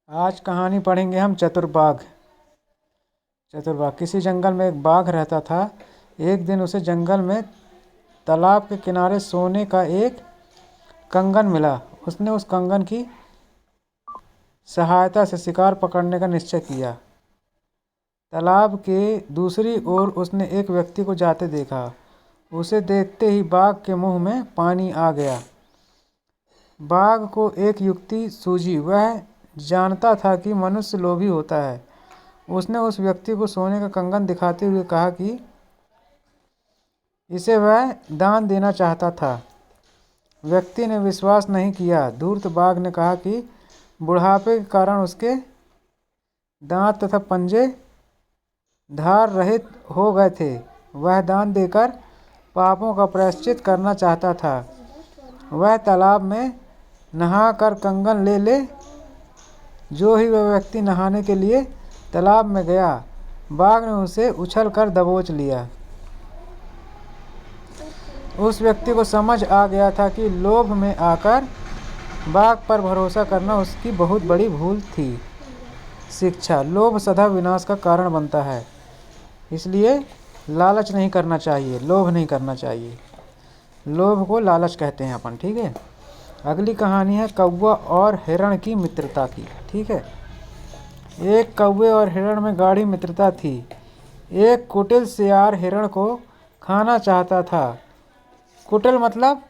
आज कहानी पढ़ेंगे हम चतुर बाघ। किसी जंगल में एक बाघ रहता था। एक दिन उसे जंगल में तालाब के किनारे सोने का एक कंगन मिला। उसने उस कंगन की सहायता से शिकार पकड़ने का निश्चय किया। तालाब के दूसरी ओर उसने एक व्यक्ति को जाते देखा। उसे देखते ही बाघ के मुंह में पानी आ गया। बाघ को एक युक्ति सूझी। वह जानता था कि मनुष्य लोभी होता है। उसने उस व्यक्ति को सोने का कंगन दिखाते हुए कहा कि इसे वह दान देना चाहता था। व्यक्ति ने विश्वास नहीं किया। धूर्त बाघ ने कहा कि बुढ़ापे के कारण उसके दांत तथा पंजे धार रहित हो गए थे। वह दान देकर पापों का प्रायश्चित करना चाहता था। वह तालाब में नहाकर कंगन ले जो ही वह व्यक्ति नहाने के लिए तालाब में गया, बाघ ने उसे उछलकर दबोच लिया। उस व्यक्ति को समझ आ गया था कि लोभ में आकर बाघ पर भरोसा करना उसकी बहुत बड़ी भूल थी। शिक्षा: लोभ सदा विनाश का कारण बनता है, इसलिए लालच नहीं करना चाहिए, लोभ नहीं करना चाहिए। लोभ को लालच कहते हैं अपन, ठीक है। अगली कहानी है कौवा और हिरण की मित्रता की, ठीक है। एक कौवे और हिरण में गाढ़ी मित्रता थी। एक कुटिल सियार हिरण को खाना चाहता था। कुटिल मतलब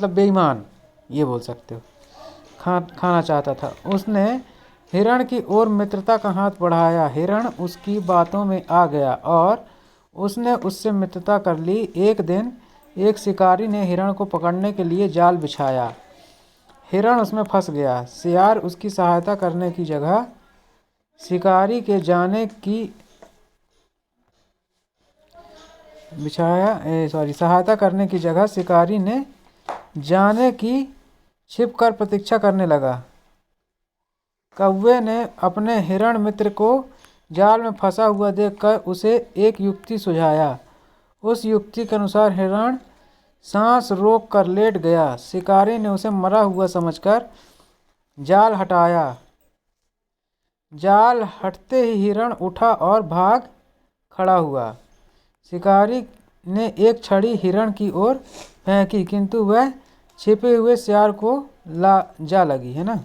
बेईमान, ये बोल सकते हो। खाना चाहता था। उसने हिरण की ओर मित्रता का हाथ बढ़ाया। हिरण उसकी बातों में आ गया और उसने उससे मित्रता कर ली। एक दिन एक शिकारी ने हिरण को पकड़ने के लिए जाल बिछाया। हिरण उसमें फंस गया। सियार उसकी सहायता करने की जगह शिकारी के जाने की सहायता करने की जगह शिकारी ने जाने की छिपकर प्रतीक्षा करने लगा। कौवे ने अपने हिरण मित्र को जाल में फंसा हुआ देखकर उसे एक युक्ति सुझाया। उस युक्ति के अनुसार हिरण सांस रोक कर लेट गया। शिकारी ने उसे मरा हुआ समझकर जाल हटाया। जाल हटते ही हिरण उठा और भाग खड़ा हुआ। शिकारी ने एक छड़ी हिरण की ओर फेंकी, किंतु वह छिपे हुए सियार को जा लगी, है ना।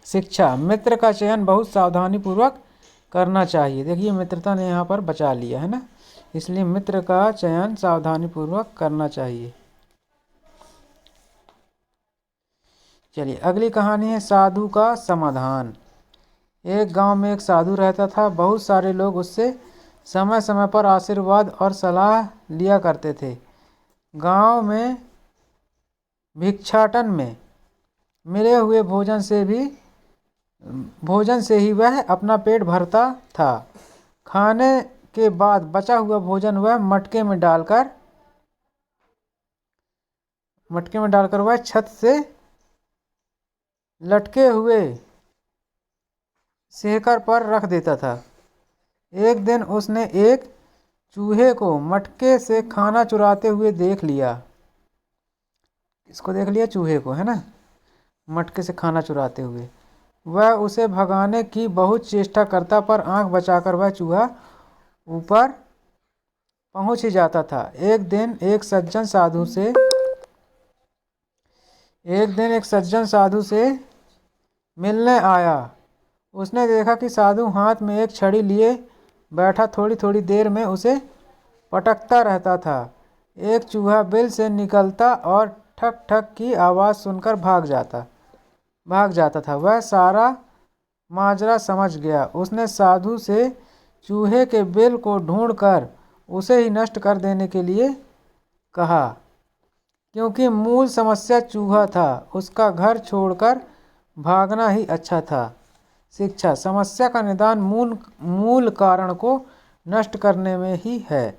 शिक्षा: मित्र का चयन बहुत सावधानी पूर्वक करना चाहिए। देखिए मित्रता ने यहाँ पर बचा लिया, है ना। इसलिए मित्र का चयन सावधानी पूर्वक करना चाहिए। चलिए अगली कहानी है साधु का समाधान। एक गांव में एक साधु रहता था। बहुत सारे लोग उससे समय समय पर आशीर्वाद और सलाह लिया करते थे। गांव में भिक्षाटन में मिले हुए भोजन से ही वह अपना पेट भरता था। खाने के बाद बचा हुआ भोजन वह मटके में डालकर वह छत से लटके हुए सेहकर पर रख देता था। एक दिन उसने एक चूहे को मटके से खाना चुराते हुए देख लिया। इसको देख लिया, चूहे को, है ना, मटके से खाना चुराते हुए। वह उसे भगाने की बहुत चेष्टा करता, पर आंख बचाकर वह चूहा ऊपर पहुंच ही जाता था। एक दिन एक सज्जन साधु से मिलने आया। उसने देखा कि साधु हाथ में एक छड़ी लिए बैठा थोड़ी थोड़ी देर में उसे पटकता रहता था। एक चूहा बिल से निकलता और ठक ठक की आवाज़ सुनकर भाग जाता था। वह सारा माजरा समझ गया। उसने साधु से चूहे के बिल को ढूंढकर उसे ही नष्ट कर देने के लिए कहा, क्योंकि मूल समस्या चूहा था। उसका घर छोड़कर भागना ही अच्छा था। शिक्षा: समस्या का निदान मूल कारण को नष्ट करने में ही है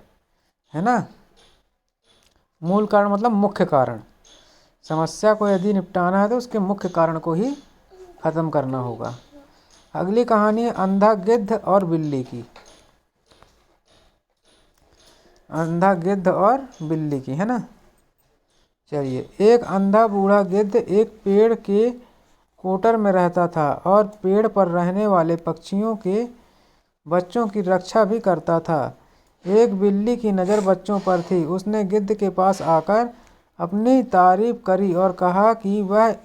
ना। मूल कारण मतलब मुख्य कारण। समस्या को यदि निपटाना है तो उसके मुख्य कारण को ही खत्म करना होगा। अगली कहानी है अंधा गिद्ध और बिल्ली की। है ना। चलिए, एक अंधा बूढ़ा गिद्ध एक पेड़ के कोटर में रहता था और पेड़ पर रहने वाले पक्षियों के बच्चों की रक्षा भी करता था। एक बिल्ली की नज़र बच्चों पर थी। उसने गिद्ध के पास आकर अपनी तारीफ करी और कहा कि वह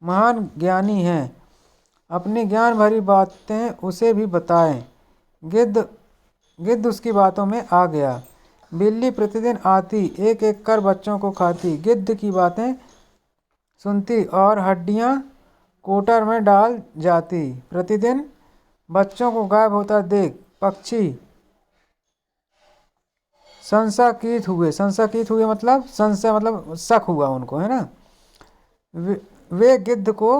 महान ज्ञानी है, अपनी ज्ञान भरी बातें उसे भी बताएं। गिद्ध उसकी बातों में आ गया। बिल्ली प्रतिदिन आती, एक एक कर बच्चों को खाती, गिद्ध की बातें सुनती और हड्डियां कोटर में डाल जाती। प्रतिदिन बच्चों को गायब होता देख पक्षी संशयित हुए मतलब संशय मतलब शक हुआ उनको, है ना। वे गिद्ध को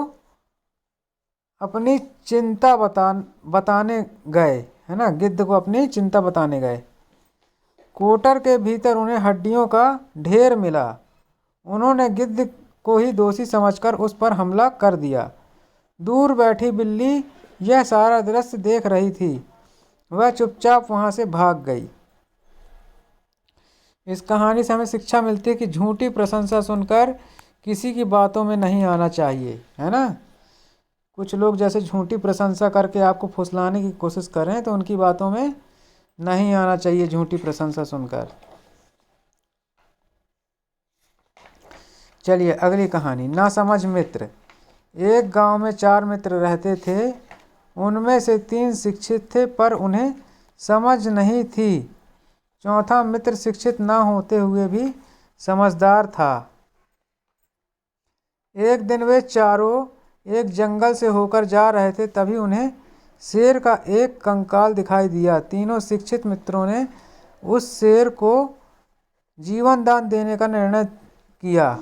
अपनी चिंता बताने गए, है ना, गिद्ध को अपनी चिंता बताने गए। कोटर के भीतर उन्हें हड्डियों का ढेर मिला। उन्होंने गिद्ध को ही दोषी समझकर उस पर हमला कर दिया। दूर बैठी बिल्ली यह सारा दृश्य देख रही थी। वह चुपचाप वहां से भाग गई। इस कहानी से हमें शिक्षा मिलती है कि झूठी प्रशंसा सुनकर किसी की बातों में नहीं आना चाहिए, है ना। कुछ लोग जैसे झूठी प्रशंसा करके आपको फुसलाने की कोशिश करें तो उनकी बातों में नहीं आना चाहिए झूठी प्रशंसा सुनकर। चलिए अगली कहानी, नासमझ मित्र। एक गांव में 4 मित्र रहते थे। उनमें से 3 शिक्षित थे पर उन्हें समझ नहीं थी। चौथा मित्र शिक्षित न होते हुए भी समझदार था। एक दिन वे चारों एक जंगल से होकर जा रहे थे, तभी उन्हें शेर का एक कंकाल दिखाई दिया। तीनों शिक्षित मित्रों ने उस शेर को जीवन दान देने का निर्णय किया।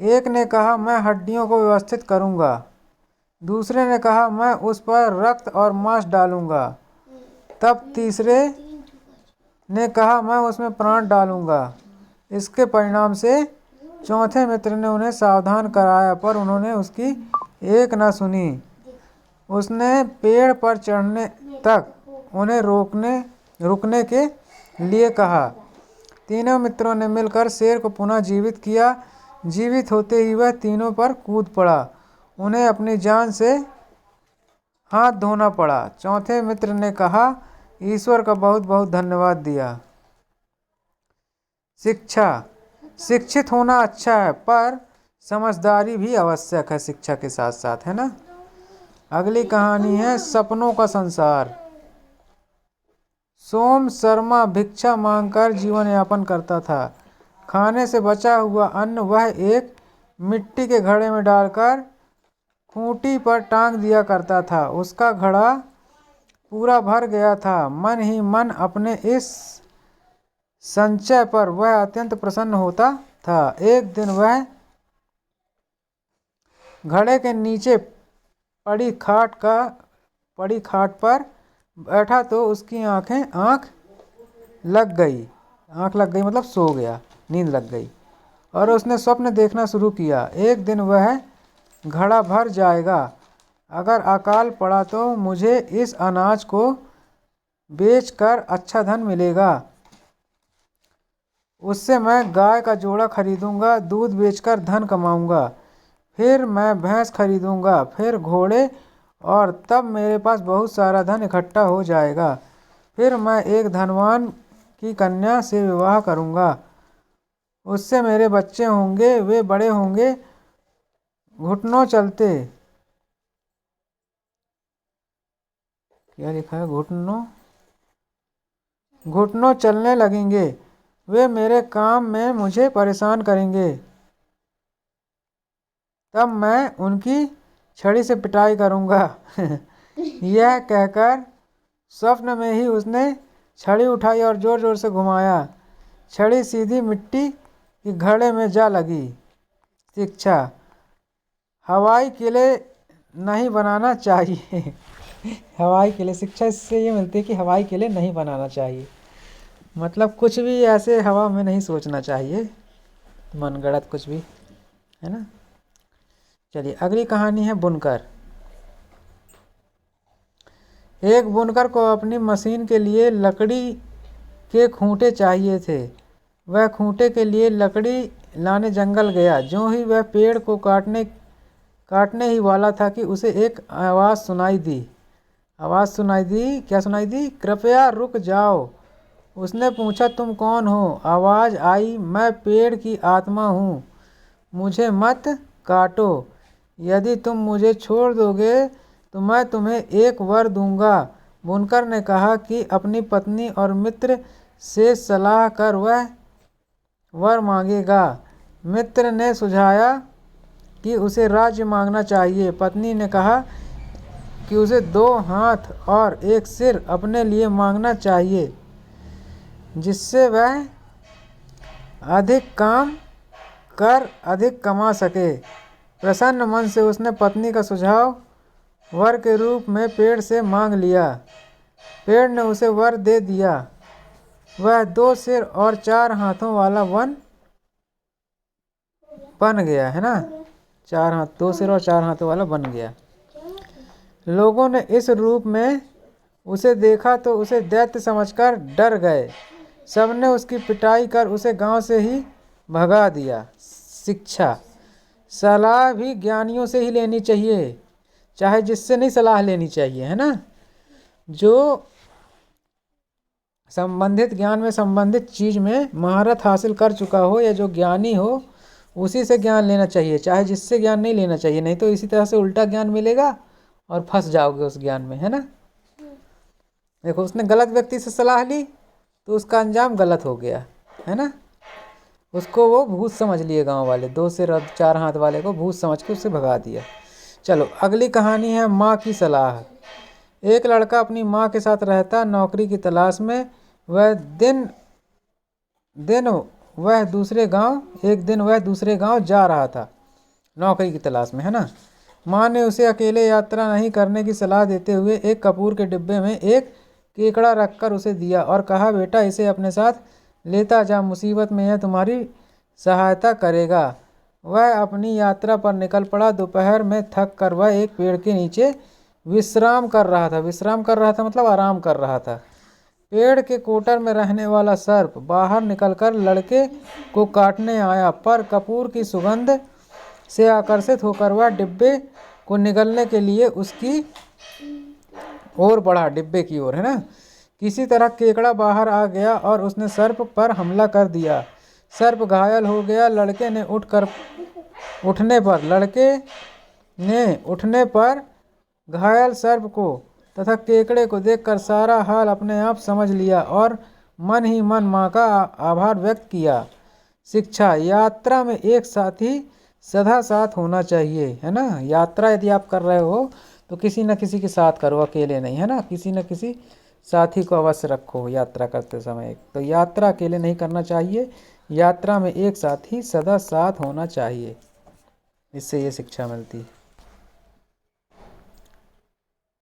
एक ने कहा, मैं हड्डियों को व्यवस्थित करूंगा। दूसरे ने कहा, मैं उस पर रक्त और मांस डालूंगा। तब तीसरे ने कहा, मैं उसमें प्राण डालूंगा। इसके परिणाम से चौथे मित्र ने उन्हें सावधान कराया पर उन्होंने उसकी एक न सुनी। उसने पेड़ पर चढ़ने तक उन्हें रुकने के लिए कहा। तीनों मित्रों ने मिलकर शेर को पुनः जीवित किया। जीवित होते ही वह तीनों पर कूद पड़ा। उन्हें अपनी जान से हाथ धोना पड़ा। चौथे मित्र ने कहा, ईश्वर का बहुत बहुत धन्यवाद दिया। शिक्षा, शिक्षित होना अच्छा है पर समझदारी भी आवश्यक है शिक्षा के साथ साथ, है ना। अगली कहानी है, सपनों का संसार। सोम शर्मा भिक्षा मांगकर जीवन यापन करता था। खाने से बचा हुआ अन्न वह एक मिट्टी के घड़े में डालकर खूंटी पर टांग दिया करता था। उसका घड़ा पूरा भर गया था। मन ही मन अपने इस संचय पर वह अत्यंत प्रसन्न होता था। एक दिन वह घड़े के नीचे पड़ी खाट पर बैठा तो उसकी आंख लग गई मतलब सो गया, नींद लग गई और उसने स्वप्न देखना शुरू किया। एक दिन वह घड़ा भर जाएगा। अगर अकाल पड़ा तो मुझे इस अनाज को बेचकर अच्छा धन मिलेगा। उससे मैं गाय का जोड़ा खरीदूंगा, दूध बेचकर धन कमाऊंगा। फिर मैं भैंस खरीदूंगा, फिर घोड़े, और तब मेरे पास बहुत सारा धन इकट्ठा हो जाएगा। फिर मैं एक धनवान की कन्या से विवाह करूंगा। उससे मेरे बच्चे होंगे, वे बड़े होंगे, घुटनों चलते, क्या लिखा है, घुटनों चलने लगेंगे। वे मेरे काम में मुझे परेशान करेंगे। तब मैं उनकी छड़ी से पिटाई करूंगा। यह कहकर स्वप्न में ही उसने छड़ी उठाई और जोर जोर से घुमाया। छड़ी सीधी मिट्टी के घड़े में जा लगी। शिक्षा, हवाई किले नहीं बनाना चाहिए। हवाई किले, शिक्षा इससे ये मिलती है कि हवाई किले नहीं बनाना चाहिए। मतलब कुछ भी ऐसे हवा में नहीं सोचना चाहिए, मनगढ़ंत कुछ भी, है ना। चलिए अगली कहानी है, बुनकर। एक बुनकर को अपनी मशीन के लिए लकड़ी के खूंटे चाहिए थे। वह खूंटे के लिए लकड़ी लाने जंगल गया। ज्यों ही वह पेड़ को काटने ही वाला था कि उसे एक आवाज़ सुनाई दी। क्या सुनाई दी? कृपया रुक जाओ। उसने पूछा, तुम कौन हो? आवाज़ आई, मैं पेड़ की आत्मा हूँ, मुझे मत काटो। यदि तुम मुझे छोड़ दोगे तो मैं तुम्हें एक वर दूंगा। बुनकर ने कहा कि अपनी पत्नी और मित्र से सलाह कर वह वर मांगेगा। मित्र ने सुझाया कि उसे राज्य मांगना चाहिए। पत्नी ने कहा कि उसे 2 हाथ और 1 सिर अपने लिए मांगना चाहिए, जिससे वह अधिक काम कर अधिक कमा सके। प्रसन्न मन से उसने पत्नी का सुझाव वर के रूप में पेड़ से मांग लिया। पेड़ ने उसे वर दे दिया। वह 2 सिर और 4 हाथों वाला वन बन गया, है ना। 4 हाथ, 2 सिर और 4 हाथों वाला बन गया। लोगों ने इस रूप में उसे देखा तो उसे दैत्य समझकर डर गए। सबने उसकी पिटाई कर उसे गांव से ही भगा दिया। शिक्षा, सलाह भी ज्ञानियों से ही लेनी चाहिए, चाहे जिससे नहीं सलाह लेनी चाहिए, है ना। जो संबंधित ज्ञान में संबंधित चीज में महारत हासिल कर चुका हो या जो ज्ञानी हो, उसी से ज्ञान लेना चाहिए, चाहे जिससे ज्ञान नहीं लेना चाहिए। नहीं तो इसी तरह से उल्टा ज्ञान मिलेगा और फंस जाओगे उस ज्ञान में, है ना। देखो, उसने गलत व्यक्ति से सलाह ली तो उसका अंजाम गलत हो गया, है ना। उसको वो भूत समझ लिए गांव वाले, 2 सिर और 4 हाथ वाले को भूत समझ के उससे भगा दिया। चलो, अगली कहानी है माँ की सलाह। एक लड़का अपनी माँ के साथ रहता, नौकरी की तलाश में। एक दिन वह दूसरे गांव जा रहा था नौकरी की तलाश में, है ना। माँ ने उसे अकेले यात्रा नहीं करने की सलाह देते हुए एक कपूर के डिब्बे में एक केकड़ा रखकर उसे दिया और कहा, बेटा, इसे अपने साथ लेता जा, मुसीबत में यह तुम्हारी सहायता करेगा। वह अपनी यात्रा पर निकल पड़ा। दोपहर में थक कर वह एक पेड़ के नीचे विश्राम कर रहा था मतलब आराम कर रहा था। पेड़ के कोटर में रहने वाला सर्प बाहर निकलकर लड़के को काटने आया, पर कपूर की सुगंध से आकर्षित होकर वह डिब्बे को निगलने के लिए उसकी ओर बढ़ा, डिब्बे की ओर, है ना। किसी तरह केकड़ा बाहर आ गया और उसने सर्प पर हमला कर दिया। सर्प घायल हो गया। लड़के ने उठने पर घायल सर्प को तथा केकड़े को देखकर सारा हाल अपने आप समझ लिया और मन ही मन माँ का आभार व्यक्त किया। शिक्षा, यात्रा में एक साथी सदा साथ होना चाहिए, है ना। यात्रा यदि आप कर रहे हो तो किसी न किसी के साथ करो, अकेले नहीं, है ना। किसी न किसी साथी को अवश्य रखो यात्रा करते समय। तो यात्रा अकेले नहीं करना चाहिए, यात्रा में एक साथी सदा साथ होना चाहिए। इससे ये शिक्षा मिलती है।